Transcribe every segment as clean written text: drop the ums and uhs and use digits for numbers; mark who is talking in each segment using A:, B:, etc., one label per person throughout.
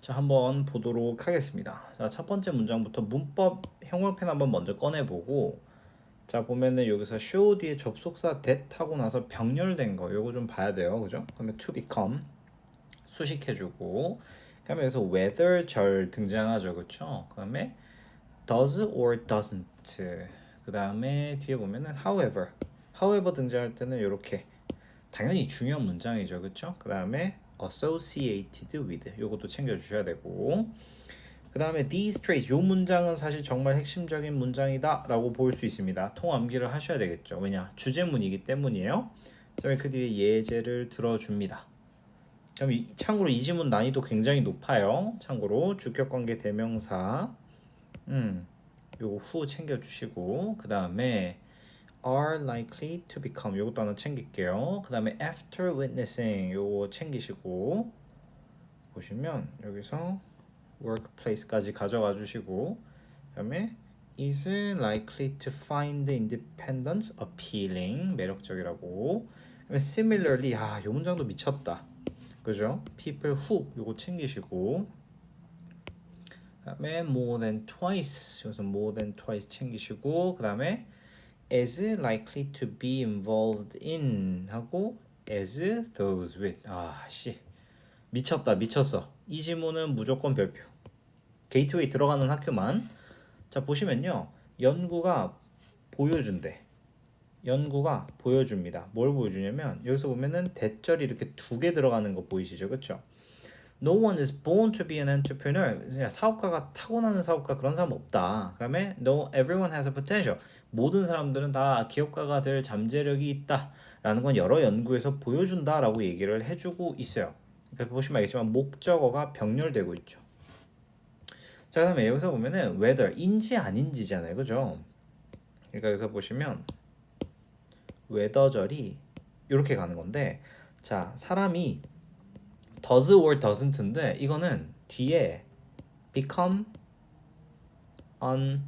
A: 자, 한번 보도록 하겠습니다. 자, 첫 번째 문장부터 문법 형용편 한번 먼저 꺼내보고, 자, 보면은 여기서 show 뒤에 접속사 that 하고 나서 병렬된 거 요거 좀 봐야 돼요. 그죠? 그러면 to become 수식해주고, 그다음에 여기서 whether 절 등장하죠. 그렇죠? 그다음에 does or doesn't. 그다음에 뒤에 보면은 however 등장할 때는 이렇게 당연히 중요한 문장이죠. 그렇죠? 그다음에 associated with 요것도 챙겨주셔야 되고, 그 다음에 these traits 요 문장은 사실 정말 핵심적인 문장이다 라고 볼 수 있습니다. 통암기를 하셔야 되겠죠. 왜냐? 주제문이기 때문이에요. 그다음에 그 뒤에 예제를 들어줍니다. 그럼 참고로 이 지문 난이도 굉장히 높아요. 참고로 주격관계 대명사 요거 후 챙겨주시고, 그 다음에 are likely to become 요것도 하나 챙길게요. 그 다음에 after witnessing 요거 챙기시고, 보시면 여기서 workplace까지 가져가 주시고, 그다음에 is likely to find independence appealing 매력적이라고. 그다음에 similarly 요 문장도 미쳤다. 그죠? people who 요거 챙기시고, 그다음에 more than twice 여기서 more than twice 챙기시고, 그다음에 as likely to be involved in 하고 as those with 미쳤다 미쳤어. 이 지문은 무조건 별표. 게이트웨이 들어가는 학교만. 자, 보시면요, 연구가 보여줍니다. 뭘 보여주냐면 여기서 보면은 대절이 이렇게 두 개 들어가는 거 보이시죠? 그렇죠? No one is born to be an entrepreneur. 그냥 사업가가 타고나는 사업가 그런 사람 없다. 그다음에 no everyone has a potential. 모든 사람들은 다 기업가가 될 잠재력이 있다라는 건 여러 연구에서 보여준다라고 얘기를 해주고 있어요. 그러니까 보시면 알겠지만 목적어가 병렬되고 있죠. 자, 그다음에 여기서 보면은 whether인지 아닌지잖아요. 그죠? 그러니까 여기서 보시면 whether절이 이렇게 가는 건데, 자, 사람이 does or doesn't인데 이거는 뒤에 become an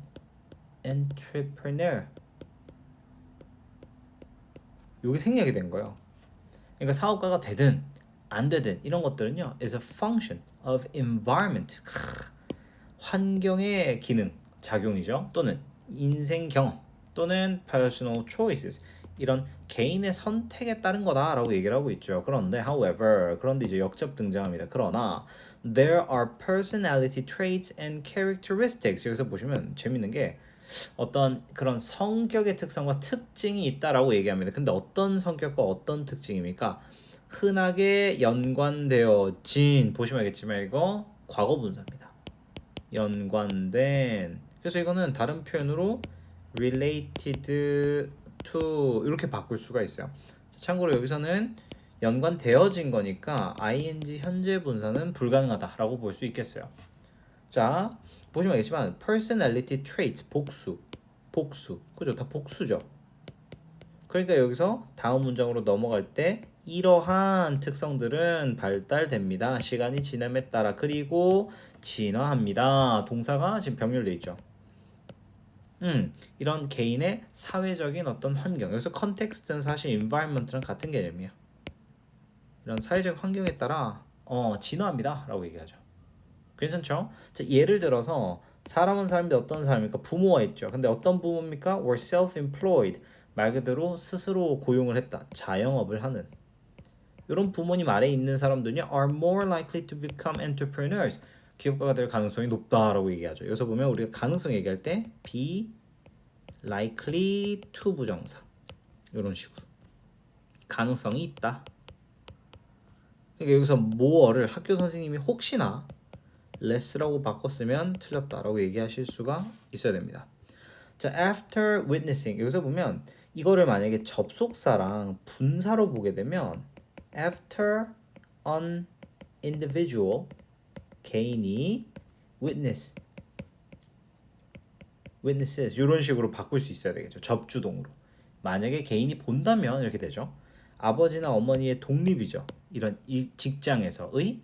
A: entrepreneur 요게 생략이 된 거예요. 그러니까 사업가가 되든 안 되든 이런 것들은요 is a function of environment. 환경의 기능, 작용이죠. 또는 인생 경험, 또는 personal choices. 이런 개인의 선택에 따른 거다라고 얘기를 하고 있죠. 그런데 그런데 이제 역접 등장합니다. 그러나 there are personality traits and characteristics. 여기서 보시면 재밌는 게 어떤 그런 성격의 특성과 특징이 있다라고 얘기합니다. 근데 어떤 성격과 어떤 특징입니까? 흔하게 연관되어진, 보시면 알겠지만 이거 과거 분사입니다. 연관된. 그래서 이거는 다른 표현으로 related to 이렇게 바꿀 수가 있어요. 참고로 여기서는 연관되어진 거니까 ing 현재 분사는 불가능하다라고 볼 수 있겠어요. 자, 보시면 알겠지만 personality traits 복수 그죠? 다 복수죠. 그러니까 여기서 다음 문장으로 넘어갈 때 이러한 특성들은 발달됩니다. 시간이 지남에 따라. 그리고 진화합니다. 동사가 지금 병렬돼 있죠. 이런 개인의 사회적인 어떤 환경. 여기서 컨텍스트는 사실 environment랑 같은 개념이에요. 이런 사회적 환경에 따라 진화합니다라고 얘기하죠. 괜찮죠? 자, 예를 들어서 사람은 사람인데 어떤 사람입니까? 부모가 있죠. 근데 어떤 부모입니까? were self-employed. 말 그대로 스스로 고용을 했다. 자영업을 하는. 이런 부모님 아래에 있는 사람들은요 are more likely to become entrepreneurs. 기업가가 될 가능성이 높다라고 얘기하죠. 여기서 보면 우리가 가능성 얘기할 때 be likely to 부정사 이런 식으로 가능성이 있다. 그러니까 여기서 more를 학교 선생님이 혹시나 less라고 바꿨으면 틀렸다라고 얘기하실 수가 있어야 됩니다. 자, after witnessing 여기서 보면 이거를 만약에 접속사랑 분사로 보게 되면 after an individual 개인이 witnesses 이런 식으로 바꿀 수 있어야 되겠죠. 접주동으로. 만약에 개인이 본다면 이렇게 되죠. 아버지나 어머니의 독립이죠. 이런 직장에서의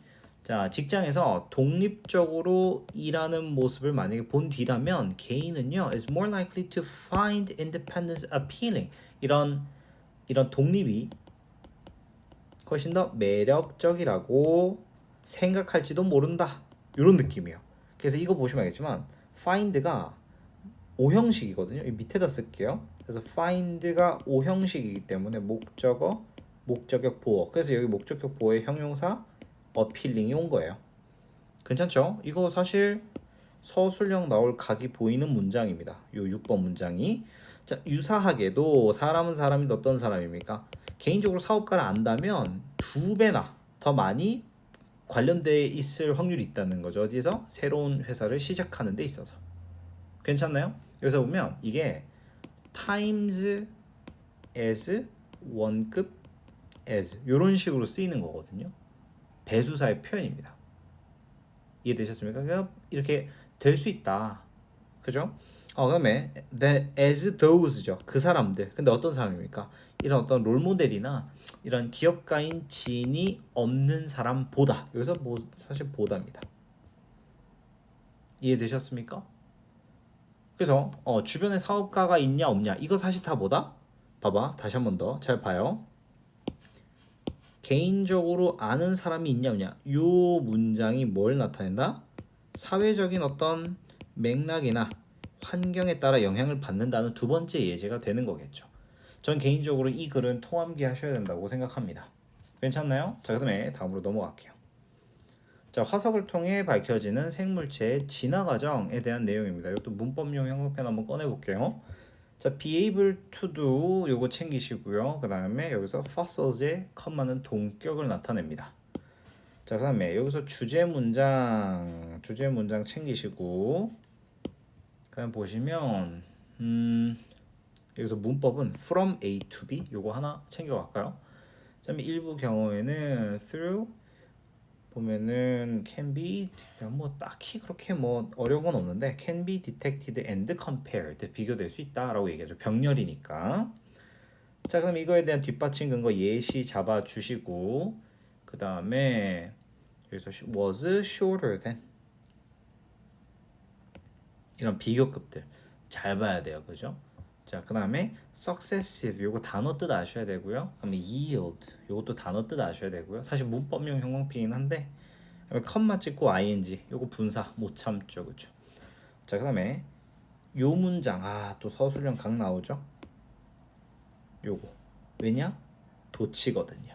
A: 직장에서 독립적으로 일하는 모습을 만약에 본 뒤라면 개인은요 is more likely to find independence appealing. 이런 독립이 훨씬 더 매력적이라고 생각할지도 모른다. 이런 느낌이에요. 그래서 이거 보시면 알겠지만 find가 오형식이거든요. 이 밑에다 쓸게요. 그래서 find가 오형식이기 때문에 목적어, 목적격 보어. 그래서 여기 목적격 보어의 형용사 appealing이 온 거예요. 괜찮죠? 이거 사실 서술형 나올 각이 보이는 문장입니다. 요 6번 문장이. 자, 유사하게도 사람은 사람인데 어떤 사람입니까? 개인적으로 사업가를 안다면 두 배나 더 많이 관련돼 있을 확률이 있다는 거죠. 어디에서? 새로운 회사를 시작하는 데 있어서. 괜찮나요? 여기서 보면 이게 times as 원급 as 이런 식으로 쓰이는 거거든요. 배수사의 표현입니다. 이해되셨습니까? 그러니까 이렇게 될 수 있다. 그죠? 그다음에 the as those죠. 그 사람들. 근데 어떤 사람입니까? 이런 어떤 롤 모델이나 이런 기업가인 지인이 없는 사람보다. 여기서 뭐 사실 보다입니다. 이해되셨습니까? 그래서 주변에 사업가가 있냐 없냐 이거 사실 다 뭐다? 봐봐 다시 한 번 더 잘 봐요. 개인적으로 아는 사람이 있냐 없냐 요 문장이 뭘 나타낸다? 사회적인 어떤 맥락이나 환경에 따라 영향을 받는다는 두 번째 예제가 되는 거겠죠. 전 개인적으로 이 글은 통함기 하셔야 된다고 생각합니다. 괜찮나요? 자, 그다음에 다음으로 넘어갈게요. 자, 화석을 통해 밝혀지는 생물체의 진화 과정에 대한 내용입니다. 이것도 문법용 형광펜 한번 꺼내 볼게요. 자, be able to do 요거 챙기시고요. 그다음에 여기서 fossils의 컴마는 동격을 나타냅니다. 자, 그다음에 여기서 주제 문장 챙기시고 그다음 보시면 여기서 문법은 from A to B 요거 하나 챙겨갈까요? 그다음에 일부 경우에는 through 보면은 can be 뭐 딱히 그렇게 뭐 어려운 건 없는데 can be detected and compared 비교될 수 있다라고 얘기하죠. 병렬이니까. 자, 그럼 이거에 대한 뒷받침 근거 예시 잡아 주시고 그 다음에 여기서 was shorter than 이런 비교급들 잘 봐야 돼요, 그죠? 자, 그 다음에 successive 요거 단어 뜻 아셔야 되고요. 그다음에 yield 요것도 단어 뜻 아셔야 되고요. 사실 문법용 형광펜이긴 한데 컴마 찍고 ing 요거 분사 못 참죠, 그죠? 자, 그 다음에 요 문장 또 서술형 각 나오죠? 요거 왜냐? 도치거든요.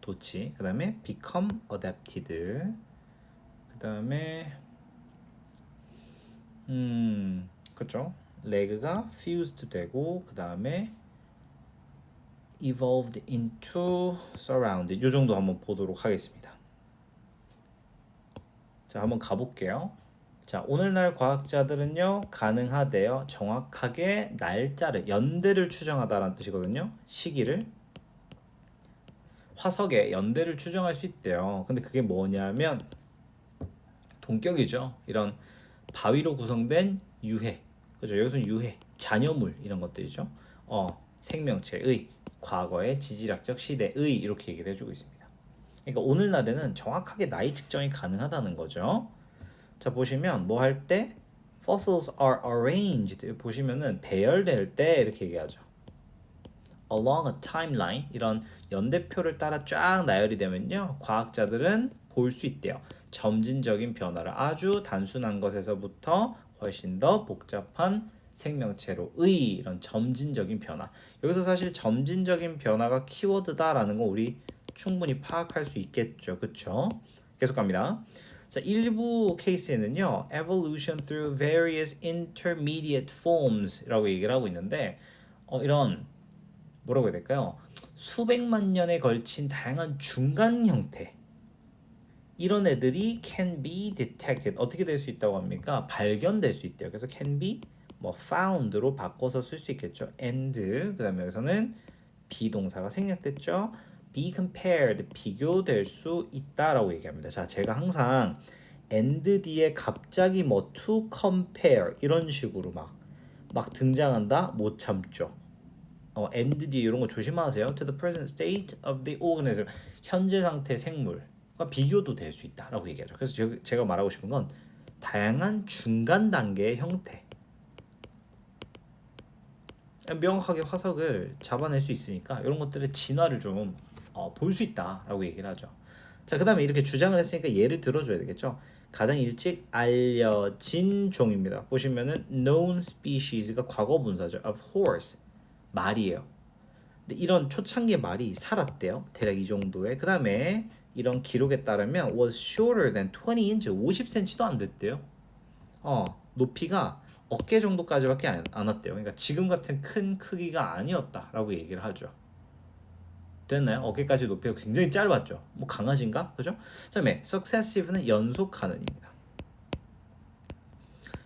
A: 도치. 그 다음에 become adapted. 그 다음에 그쵸? leg가 fused 되고 그 다음에 evolved into surrounded 요 정도 한번 보도록 하겠습니다. 자, 한번 가볼게요. 자, 오늘날 과학자들은요 가능하대요 정확하게 날짜를 연대를 추정하다라는 뜻이거든요. 시기를 화석의 연대를 추정할 수 있대요. 근데 그게 뭐냐면 동격이죠. 이런 바위로 구성된 유해, 그죠? 여기서는 유해, 잔여물 이런 것들이죠. 생명체의 과거의 지질학적 시대의 이렇게 얘기를 해주고 있습니다. 그러니까 오늘날에는 정확하게 나이 측정이 가능하다는 거죠. 자, 보시면 뭐 할 때 fossils are arranged 보시면은 배열될 때 이렇게 얘기하죠. along a timeline 이런 연대표를 따라 쫙 나열이 되면요 과학자들은 볼 수 있대요. 점진적인 변화를 아주 단순한 것에서부터 훨씬 더 복잡한 생명체로의 이런 점진적인 변화. 여기서 사실 점진적인 변화가 키워드다라는 거 우리 충분히 파악할 수 있겠죠. 그쵸? 계속 갑니다. 자, 일부 케이스에는요 evolution through various intermediate forms라고 얘기를 하고 있는데 이런 뭐라고 해야 될까요? 수백만 년에 걸친 다양한 중간 형태 이런 애들이 can be detected 어떻게 될 수 있다고 합니까? 발견될 수 있대요. 그래서 can be 뭐 found로 바꿔서 쓸 수 있겠죠. and 그다음에 여기서는 비동사가 생략됐죠. be compared 비교될 수 있다라고 얘기합니다. 자, 제가 항상 and 뒤에 갑자기 뭐 to compare 이런 식으로 막 등장한다 못 참죠. and 뒤에 이런 거 조심하세요. To the present state of the organism 현재 상태 생물과 비교도 될 수 있다라고 얘기하죠. 그래서 제가 말하고 싶은 건 다양한 중간 단계의 형태 명확하게 화석을 잡아낼 수 있으니까 이런 것들의 진화를 좀 볼 수 있다라고 얘기를 하죠. 자, 그 다음에 이렇게 주장을 했으니까 예를 들어줘야 되겠죠. 가장 일찍 알려진 종입니다. 보시면은 known species가 과거 분사죠. of horse 말이에요. 근데 이런 초창기 말이 살았대요. 대략 이 정도에. 그 다음에 이런 기록에 따르면 was shorter than 20 inch 50cm도 안 됐대요. 높이가 어깨 정도까지밖에 안 왔대요. 그러니까 지금 같은 큰 크기가 아니었다라고 얘기를 하죠. 됐나요? 어깨까지 높이가 굉장히 짧았죠. 뭐 강아지인가? 그죠? 그다음에 successive는 연속하는입니다.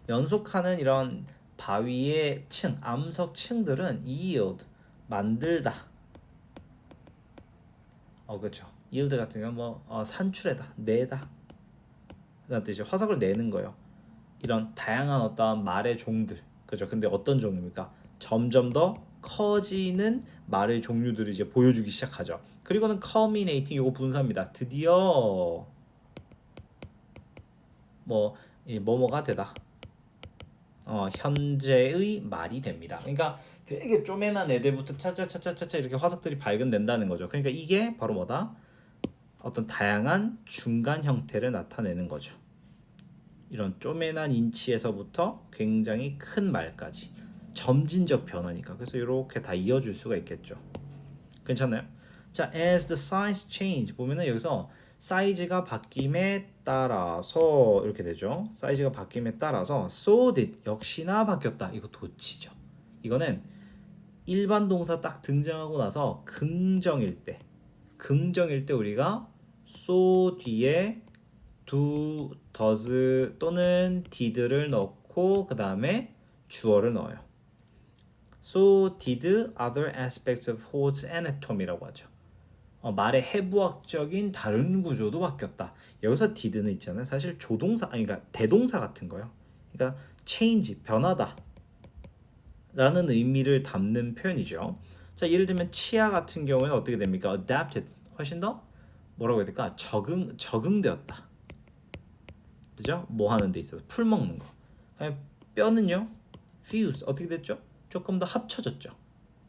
A: 연속하는 이런 바위의 층, 암석 층들은 yield 만들다. 그렇죠. yield 같은 경우는 산출해다, 내다. 라는 뜻이죠. 화석을 내는 거예요. 이런 다양한 어떤 말의 종들. 그죠? 근데 어떤 종입니까? 점점 더 커지는 말의 종류들을 이제 보여주기 시작하죠. 그리고는 culminating 요거 분사입니다. 드디어 뭐뭐가 되다. 현재의 말이 됩니다. 그러니까 되게 쪼매난 애들부터 차차차차차차 이렇게 화석들이 발견된다는 거죠. 그러니까 이게 바로 뭐다? 어떤 다양한 중간 형태를 나타내는 거죠. 이런 쪼매난 인치에서부터 굉장히 큰 말까지 점진적 변화니까. 그래서 이렇게 다 이어줄 수가 있겠죠. 괜찮나요? 자, as the size change 보면은 여기서 사이즈가 바뀜에 따라서 이렇게 되죠. 사이즈가 바뀜에 따라서 so did 역시나 바뀌었다. 이거 도치죠. 이거는 일반 동사 딱 등장하고 나서 긍정일 때 우리가 so 뒤에 do, does 또는 did를 넣고 그 다음에 주어를 넣어요. So did other aspects of horse anatomy라고 하죠. 말의 해부학적인 다른 구조도 바뀌었다. 여기서 did는 있잖아요. 사실 조동사 그러니까 대동사 같은 거요. 그러니까 change 변하다 라는 의미를 담는 표현이죠. 자, 예를 들면 치아 같은 경우에는 어떻게 됩니까? adapted 훨씬 더 뭐라고 해야 될까? 적응되었다. 그죠? 뭐 하는 데 있어서 풀 먹는 거. 뼈는요. fuse 어떻게 됐죠? 조금 더 합쳐졌죠.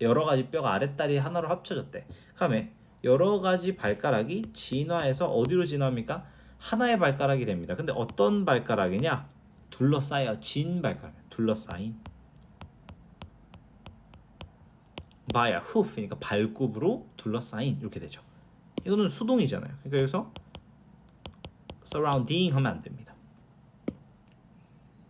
A: 여러 가지 뼈가 아랫다리 하나로 합쳐졌대. 그다음에 여러 가지 발가락이 진화해서 어디로 진화합니까? 하나의 발가락이 됩니다. 근데 어떤 발가락이냐? 둘러싸여진 발가락. 둘러싸인. by a hoof이니까 발굽으로 둘러싸인 이렇게 되죠. 이거는 수동이잖아요. 그러니까 여기서 surrounding 하면 안 됩니다.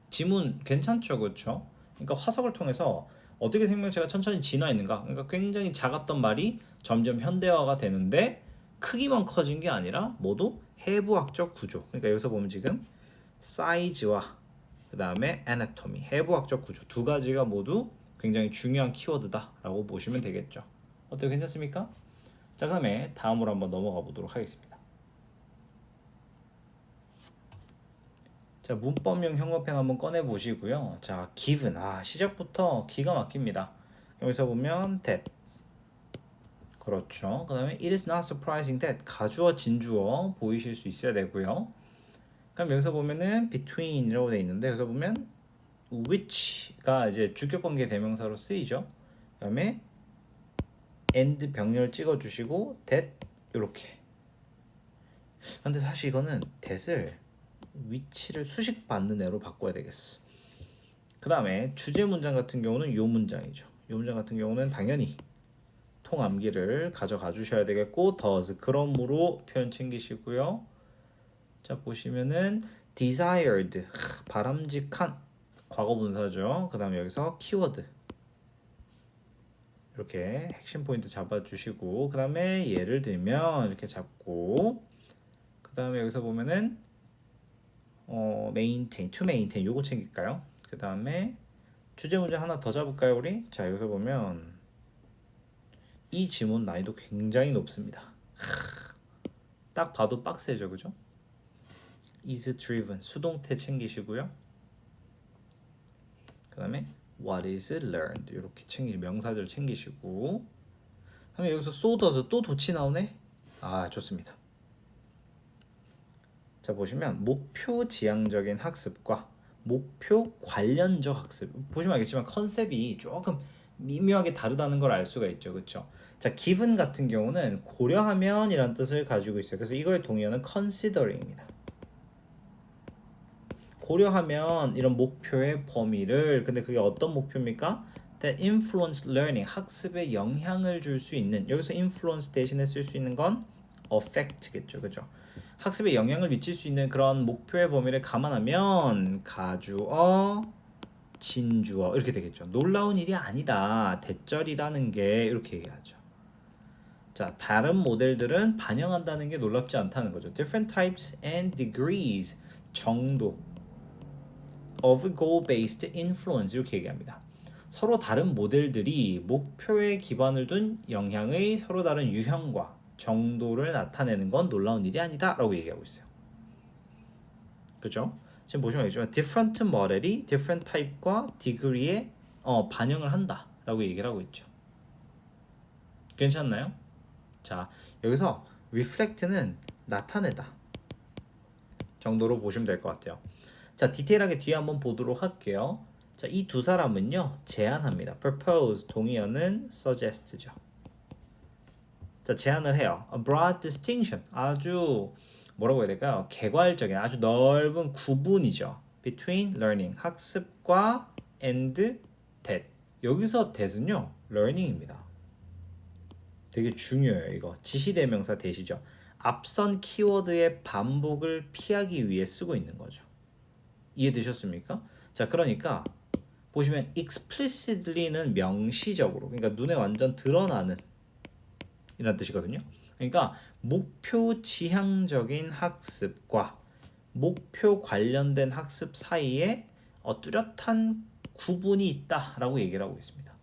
A: 지문 괜찮죠, 그렇죠? 그러니까 화석을 통해서 어떻게 생명체가 천천히 진화했는가? 그러니까 굉장히 작았던 말이 점점 현대화가 되는데 크기만 커진 게 아니라 모두 해부학적 구조. 그러니까 여기서 보면 지금 사이즈와 그 다음에 anatomy, 해부학적 구조 두 가지가 모두 굉장히 중요한 키워드다라고 보시면 되겠죠. 어때요? 괜찮습니까? 자, 그다음에 다음으로 한번 넘어가 보도록 하겠습니다. 자, 문법용 형어펜 한번 꺼내 보시고요. 자, given 시작부터 기가 막힙니다. 여기서 보면 that 그렇죠. 그다음에 it is not surprising that 가주어 진주어 보이실 수 있어야 되고요. 그럼 여기서 보면은 between이라고 돼 있는데 여기서 보면 which가 이제 주격관계 대명사로 쓰이죠. 그다음에 and 병렬 찍어 주시고 that 이렇게. 근데 사실 이거는 that을 위치를 수식 받는 애로 바꿔야 되겠어. 그 다음에 주제 문장 같은 경우는 요 문장이죠. 요 문장 같은 경우는 당연히 통암기를 가져가 주셔야 되겠고 does 그러므로 표현 챙기시고요. 자, 보시면은 desired 바람직한 과거분사죠. 그 다음에 여기서 키워드 이렇게 핵심 포인트 잡아주시고 그 다음에 예를 들면 이렇게 잡고 그 다음에 여기서 보면은 maintain, to maintain 요거 챙길까요? 그 다음에 주제 문제 하나 더 잡을까요 우리? 자, 여기서 보면 이 지문 난이도 굉장히 높습니다. 딱 봐도 빡세죠, 그죠? is driven 수동태 챙기시고요. 그 다음에 what is learned 이렇게 명사들 챙기시고 그다음에 여기서 so does 또 도치 나오네. 좋습니다. 자, 보시면 목표 지향적인 학습과 목표 관련적 학습 보시면 알겠지만 컨셉이 조금 미묘하게 다르다는 걸 알 수가 있죠, 그렇죠? 자, given 같은 경우는 고려하면이란 뜻을 가지고 있어요. 그래서 이거의 동의어는 considering입니다. 고려하면 이런 목표의 범위를 근데 그게 어떤 목표입니까? That influence learning 학습에 영향을 줄 수 있는 여기서 influence 대신에 쓸 수 있는 건 affect겠죠, 그죠? 학습에 영향을 미칠 수 있는 그런 목표의 범위를 감안하면 가주어, 진주어 이렇게 되겠죠. 놀라운 일이 아니다. 대절이라는 게 이렇게 얘기하죠. 자, 다른 모델들은 반영한다는 게 놀랍지 않다는 거죠. Different types and degrees 정도 of goal-based influence 이렇게 얘기합니다. 서로 다른 모델들이 목표에 기반을 둔 영향의 서로 다른 유형과 정도를 나타내는 건 놀라운 일이 아니다 라고 얘기하고 있어요. 그죠? 지금 보시면 알겠지만 different 모델이 different type과 degree에 반영을 한다 라고 얘기를 하고 있죠. 괜찮나요? 자, 여기서 reflect는 나타내다 정도로 보시면 될 것 같아요. 자, 디테일하게 뒤에 한번 보도록 할게요. 자, 이 두 사람은요 제안합니다. propose 동의어는 suggest죠. 자, 제안을 해요. A broad distinction 아주 뭐라고 해야 될까요? 개괄적인 아주 넓은 구분이죠. between learning 학습과 and that 여기서 that은요 learning입니다. 되게 중요해요. 이거 지시대명사 that이죠. 앞선 키워드의 반복을 피하기 위해 쓰고 있는 거죠. 이해되셨습니까? 자, 그러니까 보시면 explicitly는 명시적으로 그러니까 눈에 완전 드러나는 이란 뜻이거든요. 그러니까 목표 지향적인 학습과 목표 관련된 학습 사이에 뚜렷한 구분이 있다라고 얘기를 하고 있습니다.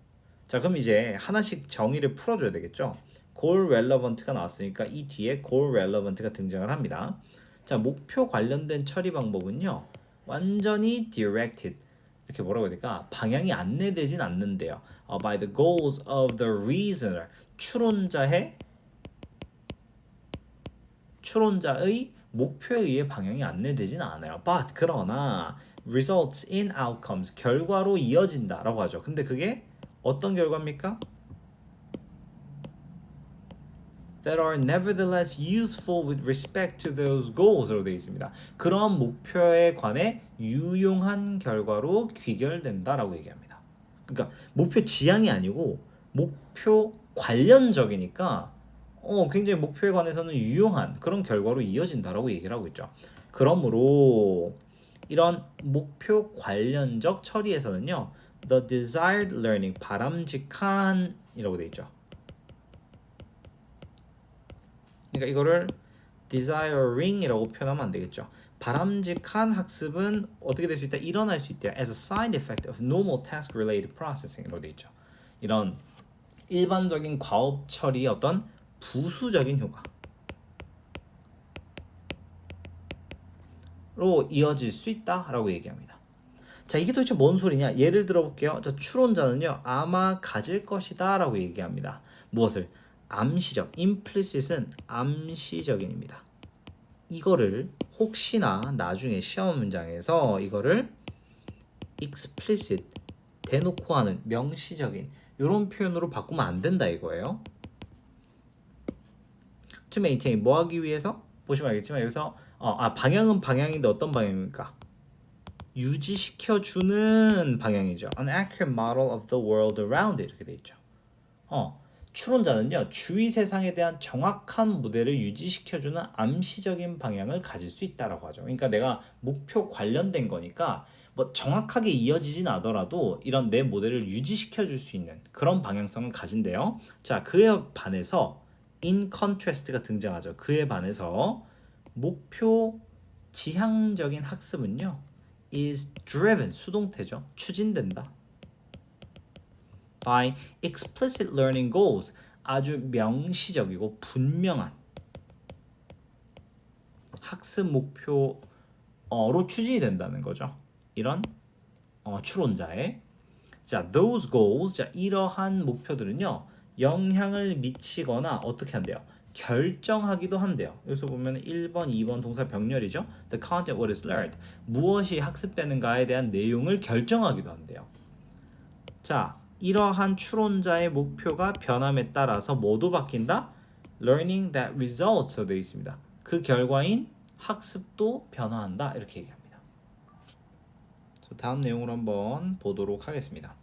A: 자, 그럼 이제 하나씩 정의를 풀어줘야 되겠죠. goal relevant가 나왔으니까 이 뒤에 goal relevant가 등장을 합니다. 자, 목표 관련된 처리 방법은요 완전히 directed 이렇게 뭐라고 해야 될까? 방향이 안내되진 않는데요. by the goals of the reasoner 추론자의 목표에 의해 방향이 안내되진 않아요. But 그러나 results in outcomes 결과로 이어진다라고 하죠. 근데 그게 어떤 결과입니까? that are nevertheless useful with respect to those goals로 되어 있습니다. 그런 목표에 관해 유용한 결과로 귀결된다라고 얘기합니다. 그러니까 목표 지향이 아니고 목표 관련적이니까 굉장히 목표에 관해서는 유용한 그런 결과로 이어진다라고 얘기를 하고 있죠. 그러므로 이런 목표 관련적 처리에서는요, the desired learning 바람직한이라고 되어 있죠. 그러니까 이거를 desiring이라고 표현하면 안 되겠죠. 바람직한 학습은 어떻게 될 수 있다? 일어날 수 있대요. as a side effect of normal task related processing으로 되어 있죠. 이런 일반적인 과업 처리의 어떤 부수적인 효과로 이어질 수 있다라고 얘기합니다. 자, 이게 도대체 뭔 소리냐? 예를 들어볼게요. 자, 추론자는요 아마 가질 것이다라고 얘기합니다. 무엇을? 암시적, implicit은 암시적인입니다. 이거를 혹시나 나중에 시험 문장에서 이거를 explicit, 대놓고 하는 명시적인 이런 표현으로 바꾸면 안 된다 이거예요. to maintain, 뭐 하기 위해서? 보시면 알겠지만 여기서 방향은 방향인데 어떤 방향입니까? 유지시켜주는 방향이죠. An accurate model of the world around it 이렇게 돼 있죠. 추론자는요 주위 세상에 대한 정확한 모델을 유지시켜주는 암시적인 방향을 가질 수 있다라고 하죠. 그러니까 내가 목표 관련된 거니까 뭐 정확하게 이어지진 않더라도 이런 내 모델을 유지시켜줄 수 있는 그런 방향성을 가진대요. 자, 그에 반해서 in contrast가 등장하죠. 그에 반해서 목표 지향적인 학습은요 is driven, 수동태죠. 추진된다. by explicit learning goals, 아주 명시적이고 분명한 학습 목표로 추진이 된다는 거죠. 이런 추론자의 자, those goals, 자, 이러한 목표들은요 영향을 미치거나 어떻게 한대요? 결정하기도 한대요. 여기서 보면 1번, 2번 동사 병렬이죠. The content what is learned, 무엇이 학습되는가에 대한 내용을 결정하기도 한대요. 자, 이러한 추론자의 목표가 변함에 따라서 뭐도 바뀐다? Learning that results로 되어 있습니다. 그 결과인 학습도 변화한다 이렇게 얘기합니다. 다음 내용으로 한번 보도록 하겠습니다.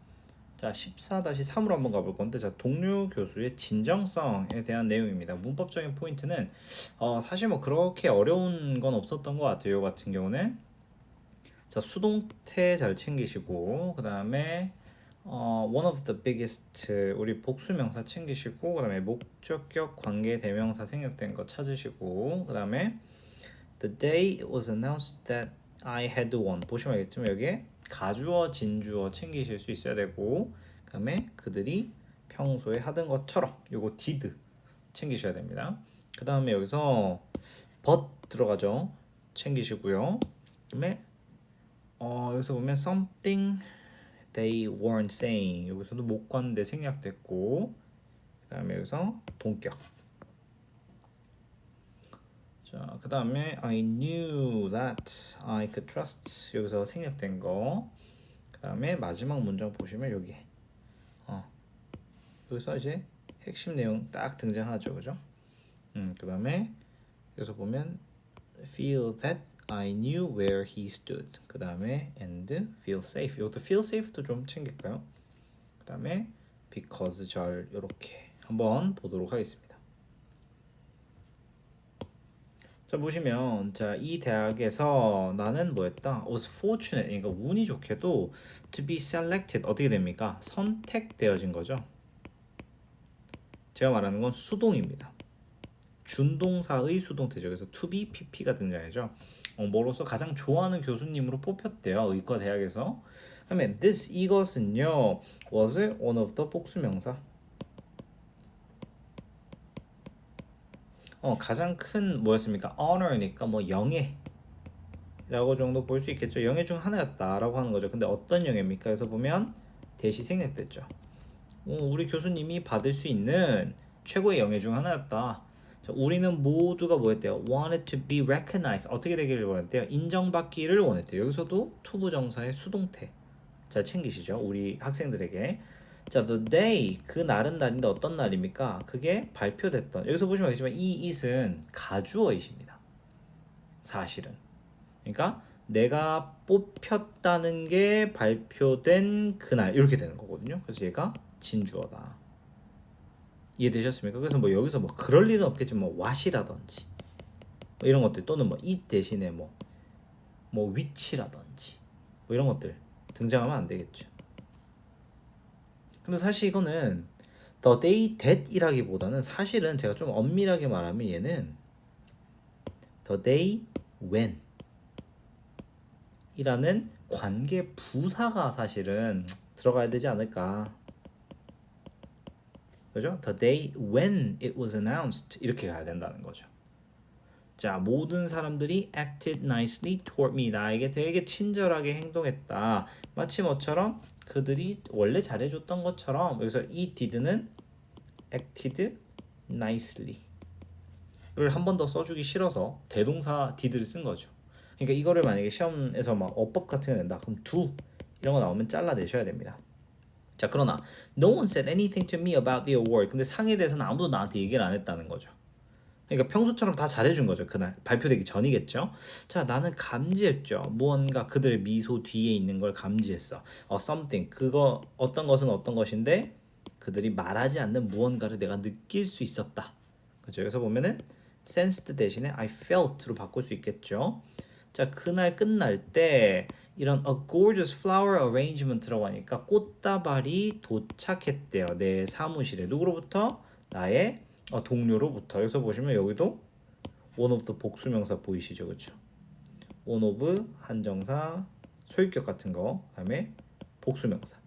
A: 자, 14-3으로 한번 가볼 건데, 자, 동료 교수의 진정성에 대한 내용입니다. 문법적인 포인트는 사실 뭐 그렇게 어려운 건 없었던 것 같아요. 이 같은 경우는 자, 수동태 잘 챙기시고, 그 다음에 one of the biggest 우리 복수명사 챙기시고, 그 다음에 목적격 관계 대명사 생략된 거 찾으시고, 그 다음에 the day it was announced that I had won. 보시면 알겠지만 여기에 가주어 진주어 챙기실 수 있어야 되고, 그 다음에 그들이 평소에 하던 것처럼 요거 did 챙기셔야 됩니다. 그 다음에 여기서 but 들어가죠. 챙기시고요. 그 다음에 여기서 보면 something they weren't saying, 여기서도 목관대 생략됐고, 그 다음에 여기서 동격. 자, 그 다음에 I knew that I could trust, 여기서 생략된 거. 그 다음에 마지막 문장 보시면 여기 여기서 이제 핵심 내용 딱 등장하죠, 그죠? 그 다음에 여기서 보면 feel that I knew where he stood. 그 다음에 and feel safe. 이것도 feel safe도 좀 챙길까요? 그 다음에 because 절 이렇게 한번 보도록 하겠습니다. 자, 보시면 자, 이 대학에서 나는 뭐였다? was fortunate, 그러니까 운이 좋게도 to be selected 어떻게 됩니까? 선택되어진 거죠. 제가 말하는 건 수동입니다. 준동사의 수동태죠. 그래서 to be pp가 등장하죠. 뭐로서 가장 좋아하는 교수님으로 뽑혔대요. 의과 대학에서. 그다음에 this 이것은요 was one of the 복수명사. 가장 큰 뭐였습니까? honor니까 뭐 영예 라고 정도 볼 수 있겠죠. 영예 중 하나였다라고 하는 거죠. 근데 어떤 영예입니까? 그래서 보면 대시 생략됐죠. 우리 교수님이 받을 수 있는 최고의 영예 중 하나였다. 자, 우리는 모두가 뭐였대요? wanted to be recognized. 어떻게 되기를 원했대요? 인정받기를 원했대요. 여기서도 투부정사의 수동태 잘 챙기시죠? 우리 학생들에게. 자, the day, 그 날은 날인데 어떤 날입니까? 그게 발표됐던, 여기서 보시면 알겠지만 이 it은 가주어이십니다. 사실은. 그러니까 내가 뽑혔다는 게 발표된 그날 이렇게 되는 거거든요. 그래서 얘가 진주어다. 이해되셨습니까? 그래서 뭐 여기서 뭐 그럴 일은 없겠지만 뭐 what이라든지 뭐 이런 것들, 또는 뭐 it 대신에 뭐 which라든지 뭐 이런 것들 등장하면 안 되겠죠. 근데 사실 이거는 the day that 이라기보다는 사실은 제가 좀 엄밀하게 말하면 얘는 the day when 이라는 관계 부사가 사실은 들어가야 되지 않을까. 그죠? The day when it was announced 이렇게 가야 된다는 거죠. 자, 모든 사람들이 acted nicely toward me. 나에게 되게 친절하게 행동했다. 마치 뭐처럼 그들이 원래 잘해줬던 것처럼. 여기서 이 did는 acted nicely 를 한 번 더 써주기 싫어서 대동사 did를 쓴 거죠. 그러니까 이거를 만약에 시험에서 막 어법 같은 거 낸다. 그럼 do 이런 거 나오면 잘라내셔야 됩니다. 자, 그러나 no one said anything to me about the award. 근데 상에 대해서는 아무도 나한테 얘기를 안 했다는 거죠. 그러니까 평소처럼 다 잘해준 거죠. 그날 발표되기 전이겠죠. 자, 나는 감지했죠. 무언가 그들의 미소 뒤에 있는 걸 감지했어. something, 그거 어떤 것은 어떤 것인데 그들이 말하지 않는 무언가를 내가 느낄 수 있었다. 그렇죠. 여기서 보면은 sensed 대신에 I felt로 바꿀 수 있겠죠. 자, 그날 끝날 때 이런 a gorgeous flower arrangement라고 하니까 꽃다발이 도착했대요. 내 사무실에. 누구로부터? 나의 동료로부터. 여기서 보시면 여기도 one of the 복수명사 보이시죠, 그렇죠? one of 한정사, 소유격 같은 거, 그다음에 복수명사.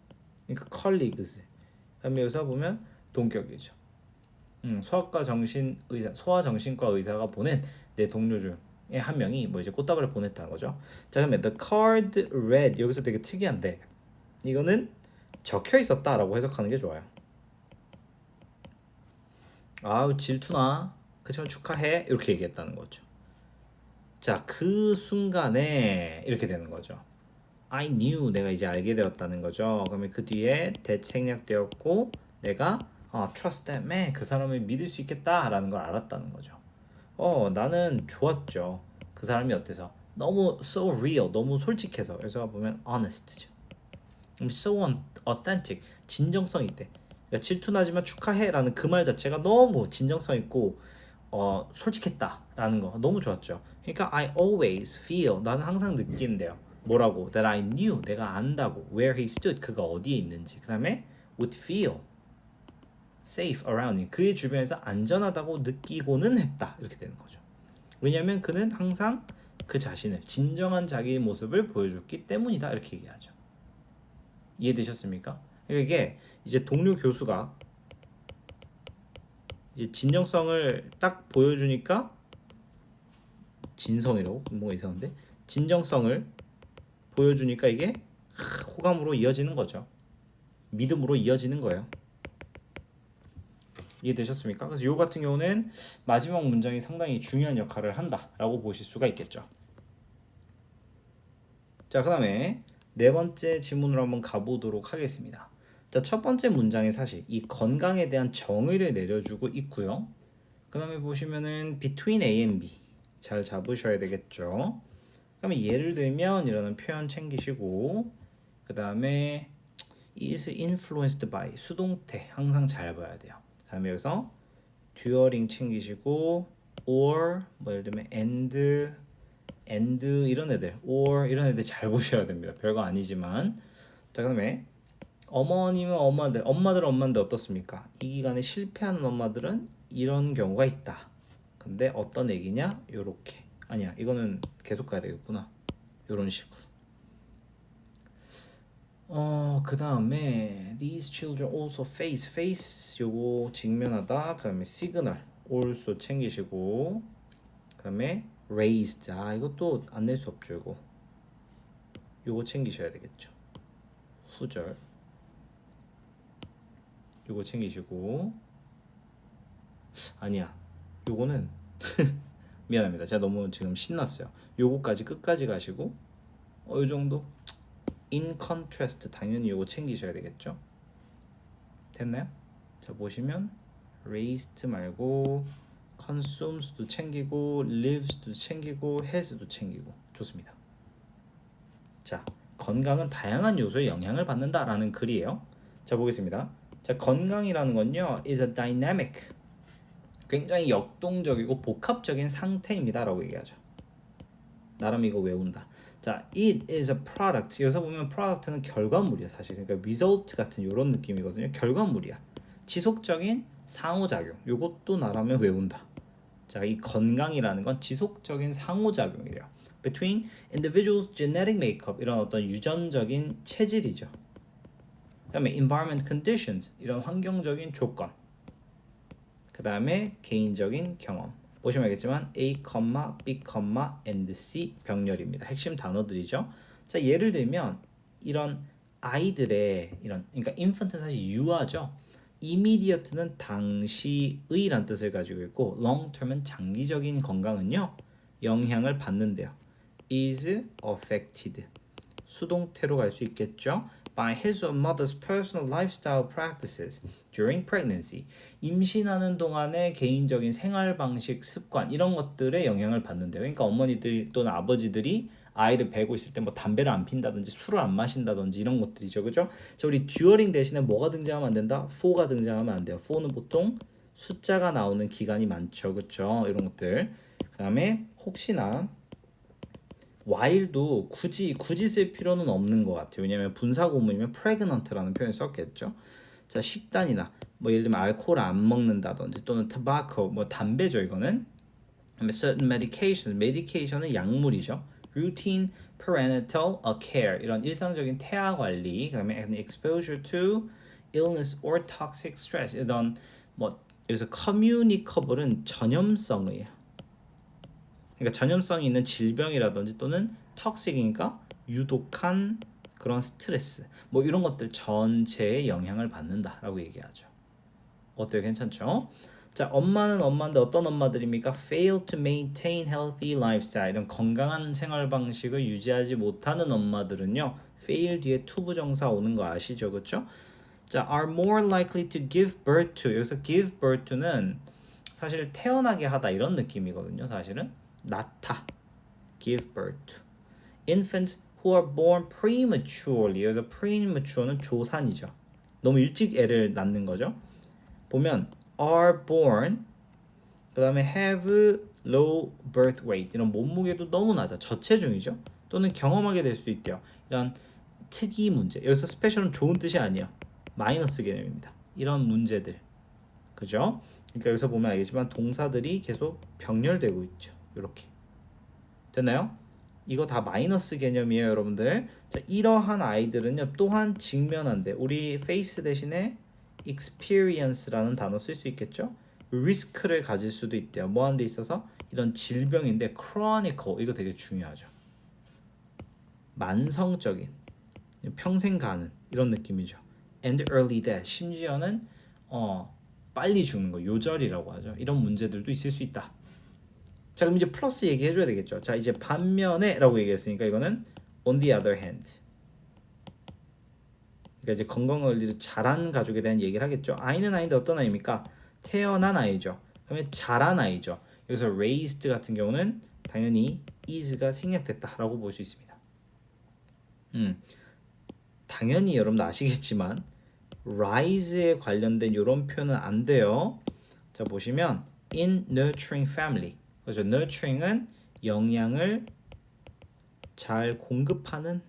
A: 그러니까 colleagues. 그다음에 여기서 보면 동격이죠. 소아과 정신 의사, 소아정신과 의사가 보낸 내 동료 중에 한 명이 뭐 이제 꽃다발을 보냈다는 거죠. 자, 그러면 the card read, 여기서 되게 특이한데 이거는 적혀 있었다라고 해석하는 게 좋아요. 아우, 질투나. 그렇지만 축하해. 이렇게 얘기했다는 거죠. 자, 그 순간에 이렇게 되는 거죠. I knew, 내가 이제 알게 되었다는 거죠. 그러면 그 뒤에 that 생략되었고 내가 trust that man, 그 사람을 믿을 수 있겠다라는 걸 알았다는 거죠. 나는 좋았죠. 그 사람이 어때서? 너무 so real, 너무 솔직해서. 그래서 보면 honest죠. so authentic, 진정성 있대. 그러니까 질투나지만 축하해라는 그 말 자체가 너무 진정성 있고 솔직했다라는 거 너무 좋았죠. 그러니까 I always feel, 나는 항상 느낀대요. 뭐라고? That I knew, 내가 안다고. Where he stood, 그가 어디에 있는지. 그 다음에 would feel safe around him, 그의 주변에서 안전하다고 느끼고는 했다. 이렇게 되는 거죠. 왜냐하면 그는 항상 그 자신을, 진정한 자기의 모습을 보여줬기 때문이다. 이렇게 얘기하죠. 이해되셨습니까? 그러니까 이게 이제 동료 교수가 이제 진정성을 딱 보여주니까, 진성이라고 뭔가 이상한데, 진정성을 보여주니까 이게 호감으로 이어지는 거죠. 믿음으로 이어지는 거예요. 이해되셨습니까? 그래서 요 같은 경우는 마지막 문장이 상당히 중요한 역할을 한다라고 보실 수가 있겠죠. 자, 그 다음에 네 번째 지문으로 한번 가보도록 하겠습니다. 자, 첫 번째 문장에 사실 이 건강에 대한 정의를 내려주고 있고요. 그 다음에 보시면은 between A and B 잘 잡으셔야 되겠죠. 그 다음에 예를 들면 이라는 표현 챙기시고, 그 다음에 is influenced by, 수동태 항상 잘 봐야 돼요. 그 다음에 여기서 during 챙기시고, or 뭐 예를 들면 and 이런 애들, or 이런 애들 잘 보셔야 됩니다. 별거 아니지만. 자, 그다음에 어머님은 엄마들은 어떻습니까? 이 기간에 실패하는 엄마들은 이런 경우가 있다. 근데 어떤 얘기냐? 요렇게. 아니야, 이거는 계속 가야 되겠구나. 요런 식으로. 그 다음에 these children also face 요거 직면하다. 그 다음에 signal also 챙기시고, 그 다음에 raised, 이것도 안 낼 수 없죠. 요거 챙기셔야 되겠죠. 후절 요거 챙기시고, 아니야, 요거는 미안합니다. 제가 너무 지금 신났어요. 요거까지 끝까지 가시고, 요 정도. in contrast, 당연히 요거 챙기셔야 되겠죠. 됐나요? 자, 보시면 raised 말고 consumes도 챙기고 lives도 챙기고 has도 챙기고. 좋습니다. 자, 건강은 다양한 요소에 영향을 받는다라는 글이에요. 자, 보겠습니다. 자, 건강이라는 건요 is a dynamic, 굉장히 역동적이고 복합적인 상태입니다라고 얘기하죠. 나름 이거 외운다. 자, it is a product. 여기서 보면 product는 결과물이야 사실. 그러니까 result 같은 이런 느낌이거든요. 결과물이야. 지속적인 상호작용. 요것도 나라면 외운다. 자, 이 건강이라는 건 지속적인 상호작용이래요. Between individuals' genetic makeup, 이런 어떤 유전적인 체질이죠. 그다음에 environment conditions, 이런 환경적인 조건. 그다음에 개인적인 경험. 보시면 알겠지만 A, B, and C 병렬입니다. 핵심 단어들이죠. 자, 예를 들면 이런 아이들의 이런, 그러니까 infant은 사실 유아죠. immediate는 당시의란 뜻을 가지고 있고, long term은 장기적인 건강은요 영향을 받는데요. is affected, 수동태로 갈 수 있겠죠. by his or mother's personal lifestyle practices during pregnancy, 임신하는 동안의 개인적인 생활 방식, 습관, 이런 것들에 영향을 받는데요. 그러니까 어머니들 또는 아버지들이 아이를 배고 있을 때 뭐 담배를 안 핀다든지 술을 안 마신다든지 이런 것들이죠. 그죠? 자, 우리 듀어링 대신에 뭐가 등장하면 안 된다? for가 등장하면 안 돼요. for는 보통 숫자가 나오는 기간이 많죠. 그렇죠? 이런 것들. 그다음에 혹시나 while도 굳이 쓸 필요는 없는 것 같아요. 왜냐하면 분사구문이면 pregnant라는 표현을 썼겠죠. 자, 식단이나 뭐 예를 들면 알코올 안 먹는다든지 또는 tobacco, 뭐 담배죠. 이거는 certain medications, medication은 약물이죠. routine parental care, 이런 일상적인 태아 관리, 그다음에 exposure to illness or toxic stress, 이런 뭐 여기서 communicable은 전염성이에요. 그러니까 전염성이 있는 질병이라든지 또는 턱식이니까 유독한 그런 스트레스, 뭐 이런 것들 전체에 영향을 받는다라고 얘기하죠. 어때요? 괜찮죠? 자, 엄마는 엄마인데 어떤 엄마들입니까? fail to maintain healthy lifestyle, 이런 건강한 생활 방식을 유지하지 못하는 엄마들은요 fail 뒤에 to 부정사 오는 거 아시죠? 그렇죠? 자, are more likely to give birth to, 여기서 give birth to는 사실 태어나게 하다 이런 느낌이거든요. 사실은 낳다, give birth to. Infants who are born prematurely. 여기서 premature는 조산이죠. 너무 일찍 애를 낳는 거죠. 보면 are born 그 다음에 have low birth weight 이런 몸무게도 너무 낮아. 저체중이죠. 또는 경험하게 될 수 있대요. 이런 특이 문제. 여기서 스페셜은 좋은 뜻이 아니에요. 마이너스 개념입니다. 이런 문제들. 그죠? 그러니까 여기서 보면 알겠지만 동사들이 계속 병렬되고 있죠. 이렇게. 됐나요? 이거 다 마이너스 개념이에요, 여러분들. 자, 이러한 아이들은요, 또한 직면한데 우리 face 대신에 experience라는 단어 쓸 수 있겠죠? 리스크를 가질 수도 있대요. 뭐 하는 데 있어서 이런 질병인데 chronical 이거 되게 중요하죠. 만성적인 평생 가는 이런 느낌이죠. And early death 심지어는 빨리 죽는 거 요절이라고 하죠. 이런 문제들도 있을 수 있다. 자, 그럼 이제 플러스 얘기해줘야 되겠죠. 자, 이제 반면에 라고 얘기했으니까 이거는 on the other hand. 그러니까 이제 건강관리를 잘한 가족에 대한 얘기를 하겠죠. 아이는 아이인데 어떤 아이입니까? 태어난 아이죠. 그러면 자란 아이죠. 여기서 raised 같은 경우는 당연히 is가 생략됐다라고 볼 수 있습니다. 당연히 여러분도 아시겠지만 rise에 관련된 이런 표현은 안 돼요. 자, 보시면 in nurturing family. 그래서 nurturing은 영양을 잘 공급하는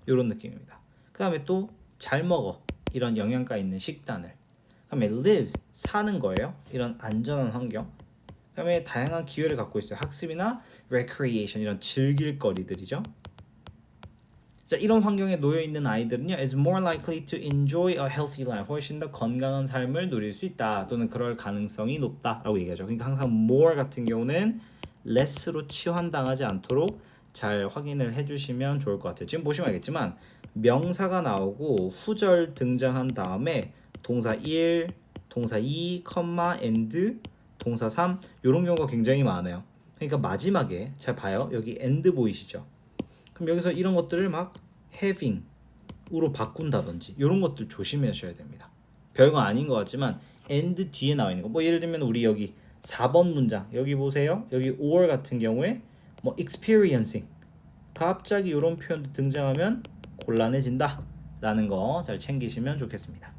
A: 이런 느낌입니다. 그 다음에 또 잘 먹어 이런 영양가 있는 식단을. 그 다음에 live 사는 거예요. 이런 안전한 환경. 그 다음에 다양한 기회를 갖고 있어요. 학습이나 recreation 이런 즐길 거리들이죠. 자, 이런 환경에 놓여 있는 아이들은요, is more likely to enjoy a healthy life. 훨씬 더 건강한 삶을 누릴 수 있다. 또는 그럴 가능성이 높다라고 얘기하죠. 그러니까 항상 more 같은 경우는 less로 치환당하지 않도록 잘 확인을 해주시면 좋을 것 같아요. 지금 보시면 알겠지만 명사가 나오고 후절 등장한 다음에 동사 1, 동사 2, and, 동사 3 이런 경우가 굉장히 많아요. 그러니까 마지막에 잘 봐요. 여기 and 보이시죠? 그럼 여기서 이런 것들을 막 having으로 바꾼다든지 이런 것들 조심하셔야 됩니다. 별거 아닌 것 같지만 and 뒤에 나와 있는 거. 뭐 예를 들면 우리 여기 4번 문장 여기 보세요. 여기 or 같은 경우에 뭐 experiencing 갑자기 이런 표현도 등장하면 곤란해진다 라는 거 잘 챙기시면 좋겠습니다.